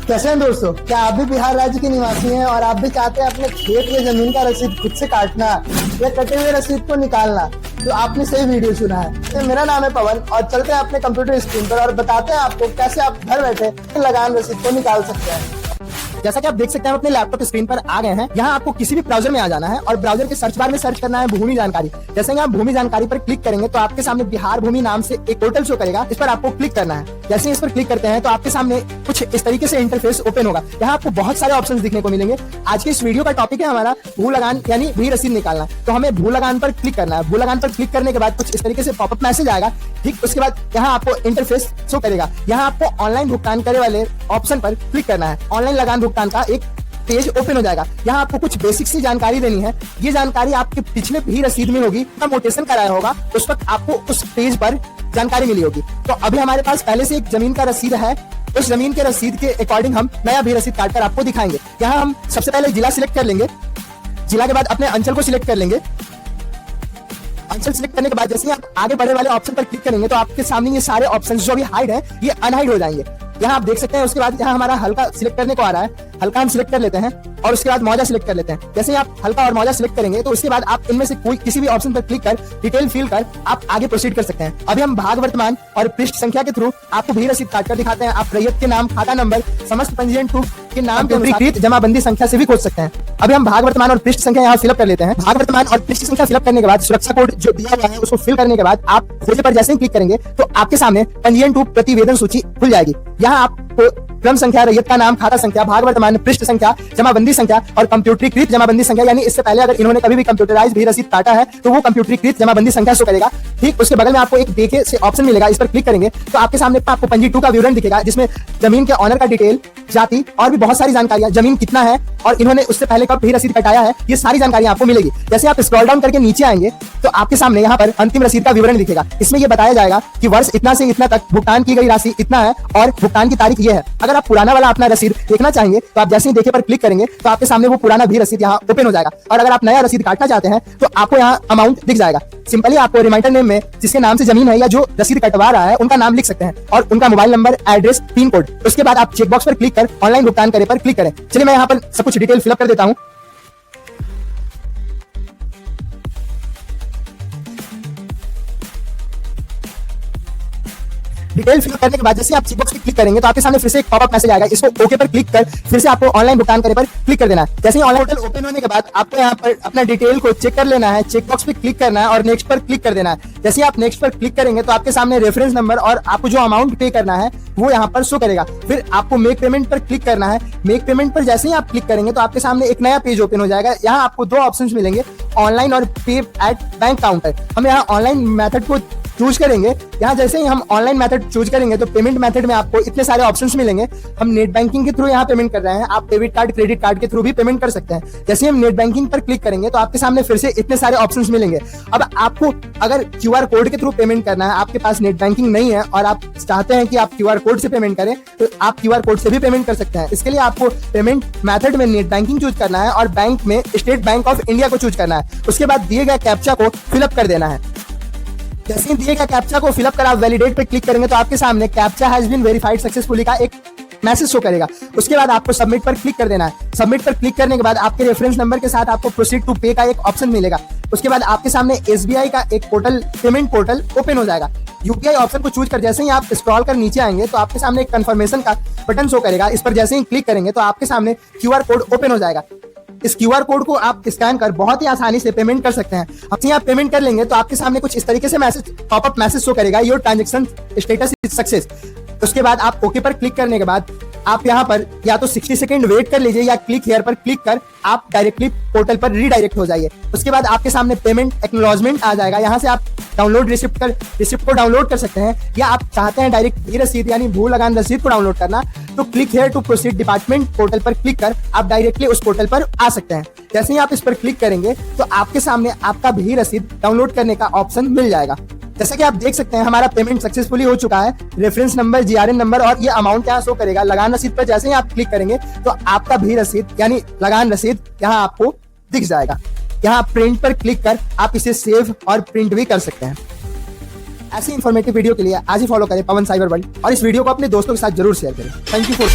कैसे हैं दोस्तों? क्या आप भी बिहार राज्य के निवासी हैं और आप भी चाहते हैं अपने खेत में जमीन का रसीद खुद से काटना या कटे हुए रसीद को निकालना? तो आपने सही वीडियो चुना है। तो मेरा नाम है पवन और चलते हैं अपने कंप्यूटर स्क्रीन पर और बताते हैं आपको कैसे आप घर बैठे लगान रसीद को निकाल सकते हैं। जैसा कि आप देख सकते हैं, हम अपने लैपटॉप स्क्रीन पर आ गए हैं। यहाँ आपको किसी भी ब्राउजर में आ जाना है और ब्राउजर के सर्च बार में सर्च करना है भूमि जानकारी। जैसे ही आप भूमि जानकारी पर क्लिक करेंगे तो आपके सामने बिहार भूमि नाम से एक पोर्टल शो करेगा। इस पर आपको क्लिक करना है। जैसे ही इस पर क्लिक करते हैं तो आपके सामने कुछ इस तरीके से इंटरफेस ओपन होगा। यहाँ आपको बहुत सारे ऑप्शंस दिखने को मिलेंगे। आज के इस वीडियो का टॉपिक है हमारा भू लगान यानी भू रसीद निकालना। तो हमें भू लगान पर क्लिक करना है। भू लगान पर क्लिक करने के बाद कुछ इस तरीके से पॉपअप मैसेज आएगा। ठीक, उसके बाद यहाँ आपको इंटरफेस शो करेगा। यहाँ आपको ऑनलाइन भुगतान करने वाले ऑप्शन पर क्लिक करना है। ऑनलाइन लगान भुगतान का एक पेज ओपन हो जाएगा। यहाँ आपको कुछ बेसिक सी जानकारी देनी है। ये जानकारी आपके पिछले भी रसीद में होगी, नोटेशन कराया होगा, उस वक्त आपको उस पेज पर जानकारी मिली होगी। तो अभी हमारे पास पहले से एक जमीन का रसीद है। उस जमीन के रसीद के अकॉर्डिंग हम नया भी रसीद काट कर आपको दिखाएंगे। यहाँ हम सबसे पहले जिला सिलेक्ट कर लेंगे। जिला के बाद अपने अंचल को सिलेक्ट कर लेंगे। अंचल सिलेक्ट करने के बाद जैसे ही आप आगे बढ़े वाले ऑप्शन पर क्लिक करेंगे तो आपके सामने ये सारे ऑप्शन जो अभी हाइड है ये अनहाइड हो जाएंगे। यहाँ आप देख सकते हैं। उसके बाद यहाँ हमारा हल्का सिलेक्ट करने को आ रहा है। हल्का हम सिलेक्ट कर लेते हैं और उसके बाद मौजा सिलेक्ट कर लेते हैं। जैसे ही आप हल्का और मौजा सिलेक्ट करेंगे तो उसके बाद आप इनमें से कोई किसी भी ऑप्शन पर क्लिक कर डिटेल फिल कर आप आगे प्रोसीड कर सकते हैं। अभी हम भाग वर्तमान और पृष्ठ संख्या के थ्रू आपको भी रसीद काट कर दिखाते हैं। आप रैयत के नाम, खाता नंबर, समस्त पंजीयन प्रूफ के नाम के अनुसार जमाबंदी संख्या से भी खोज सकते हैं। अभी हम भाग वर्तमान और पृष्ठ संख्या यहाँ फिलअप कर लेते हैं। भाग वर्तमान और पृष्ठ संख्या फिलअप करने के बाद सुरक्षा कोड जो दिया हुआ है उसको फिल करने के बाद आप खोजे पर जैसे ही क्लिक करेंगे तो आपके सामने पंजीयन टू प्रतिवेदन सूची खुल जाएगी। यहाँ आपको क्रम संख्या, रैयत का नाम, खाता संख्या, भाग वर्तमान, पृष्ठ संख्या, जमाबंदी संख्या और कंप्यूटरीकृत जमाबंदी संख्या, यानी इससे पहले अगर इन्होंने कभी भी कंप्यूटराइज भी रसीद काटा है तो वो कंप्यूटरीकृत जमाबंदी संख्या शो करेगा। ठीक, उसके बगल में आपको एक देखे से ऑप्शन मिलेगा। इस पर क्लिक करेंगे तो आपके सामने आपको पंजी 2 का विवरण दिखेगा, जिसमें जमीन के ऑनर का डिटेल, जाति और भी बहुत सारी जानकारियां, जमीन कितना है और इन्होंने उससे पहले कब भी रसीद कटाया है, ये सारी जानकारी आपको मिलेगी। जैसे आप स्क्रॉल डाउन करके नीचे आएंगे तो आपके सामने यहाँ पर अंतिम रसीद का विवरण दिखेगा। इसमें यह बताया जाएगा कि वर्ष इतना से इतना तक भुगतान की गई राशि इतना है और भुगतान की तारीख ये है। अगर आप पुराना वाला अपना रसीद देखना चाहेंगे तो आप जैसे ही देखे पर क्लिक करेंगे तो आपके सामने वो पुराना भी रसीद यहाँ ओपन हो जाएगा। और अगर आप नया रसीद काटना चाहते हैं तो आपको यहाँ अमाउंट दिख जाएगा। सिंपली आपको रिमाइंडर नेम में जिसके नाम से जमीन है या जो रसीद कटवा रहा है उनका नाम लिख सकते हैं और उनका mobile number, address, pin code. उसके बाद आप चेकबॉक्स पर क्लिक कर ऑनलाइन भुगतान करे पर क्लिक करें। चलिए मैं यहाँ पर सब कुछ डिटेल फिलअप कर देता हूँ। डिटेल फिल करने के बाद जैसे आप चेकबॉक्स पे क्लिक करेंगे तो आपके सामने फिर से एक पॉपअप मैसेज आएगा। इसको ओके पर क्लिक कर फिर से आपको ऑनलाइन भुगतान करे पर क्लिक कर देना है। जैसे ही ऑनलाइन पोर्टल ओपन होने के बाद आपको यहाँ पर अपना डिटेल को चेक कर लेना है। चेकबॉक्स पे क्लिक करना है और नेक्स्ट पर क्लिक कर देना है। जैसे ही आप नेक्स्ट पर क्लिक करेंगे तो आपके सामने रेफरेंस नंबर और आपको जो अमाउंट पे करना है वो यहाँ पर शो करेगा। फिर आपको मेक पेमेंट पर क्लिक करना है। मेक पेमेंट पर जैसे ही आप क्लिक करेंगे तो आपके सामने एक नया पेज ओपन हो जाएगा। यहाँ आपको 2 ऑप्शंस मिलेंगे, ऑनलाइन और पे एट बैंक काउंटर। हम यहाँ ऑनलाइन मेथड को चूज करेंगे। यहाँ जैसे ही हम ऑनलाइन मेथड चूज करेंगे तो पेमेंट मेथड में आपको इतने सारे ऑप्शंस मिलेंगे। हम नेट बैंकिंग के थ्रू यहाँ पेमेंट कर रहे हैं। आप डेबिट कार्ड, क्रेडिट कार्ड के थ्रू भी पेमेंट कर सकते हैं। जैसे ही हम नेट बैंकिंग पर क्लिक करेंगे तो आपके सामने फिर से इतने सारे ऑप्शंस मिलेंगे। अब आपको अगर क्यूआर कोड के थ्रू पेमेंट करना है, आपके पास नेट बैंकिंग नहीं है और आप चाहते हैं कि आप क्यूआर कोड से पेमेंट करें तो आप क्यूआर कोड से भी पेमेंट कर सकते हैं। इसके लिए आपको पेमेंट मेथड में नेट बैंकिंग चूज करना है और बैंक में स्टेट बैंक ऑफ इंडिया को चूज करना है। उसके बाद दिए गए कैप्चा को फिलअप कर देना है। जैसे ही दिए गए कैप्चा को फिलअप कर आप वैलिडेट पे क्लिक करेंगे तो आपके सामने captcha has been verified successfully का एक मैसेज शो करेगा। उसके बाद आपको सबमिट पर क्लिक कर देना है। सबमिट पर क्लिक करने के बाद आपके रेफरेंस नंबर के साथ आपको प्रोसीड टू पे का एक ऑप्शन मिलेगा। उसके बाद आपके सामने एसबीआई का एक पोर्टल, पेमेंट पोर्टल ओपन हो जाएगा। यूपीआई ऑप्शन को चूज कर जैसे ही आप स्क्रॉल कर नीचे आएंगे तो आपके सामने एक कंफर्मेशन का बटन शो करेगा। इस पर जैसे ही क्लिक करेंगे तो आपके सामने क्यूआर कोड ओपन हो जाएगा। इस क्यूआर कोड को आप स्कैन कर बहुत ही आसानी से पेमेंट कर सकते हैं। अब आप पेमेंट कर लेंगे तो आपके सामने कुछ इस तरीके से मैसेज, पॉपअप मैसेज शो करेगा, your transaction status is success. उसके बाद आप ओके पर क्लिक करने के बाद आप यहाँ पर या तो 60 सेकंड वेट कर लीजिए या क्लिक हियर पर क्लिक कर आप डायरेक्टली पोर्टल पर रीडायरेक्ट हो जाइए। उसके बाद आपके सामने पेमेंट एक्नॉलेजमेंट आ जाएगा। यहाँ से आप डाउनलोड रिसिप्ट को डाउनलोड कर सकते हैं या आप चाहते हैं डायरेक्ट ई रसीद यानी भू लगान रसीद को डाउनलोड करना तो click here to proceed department portal पर क्लिक कर आप डायरेक्टली उस पोर्टल पर आ सकते हैं। जैसे ही आप इस पर क्लिक करेंगे तो आपके सामने आपका भी रसीद डाउनलोड करने का ऑप्शन मिल जाएगा। जैसा कि आप देख सकते हैं हमारा पेमेंट सक्सेसफुली हो चुका है। रेफरेंस नंबर, जीआरएन नंबर और ये अमाउंट यहाँ शो करेगा। लगान रसीद पर जैसे ही आप क्लिक करेंगे तो आपका भी रसीद यानी लगान रसीद यहाँ आपको दिख जाएगा। यहाँ प्रिंट पर क्लिक कर आप इसे सेव और प्रिंट भी कर सकते हैं। ऐसी इन्फॉर्मेटिव वीडियो के लिए आज ही फॉलो करें पवन साइबर वर्ल्ड और इस वीडियो को अपने दोस्तों के साथ जरूर शेयर करें। Thank you for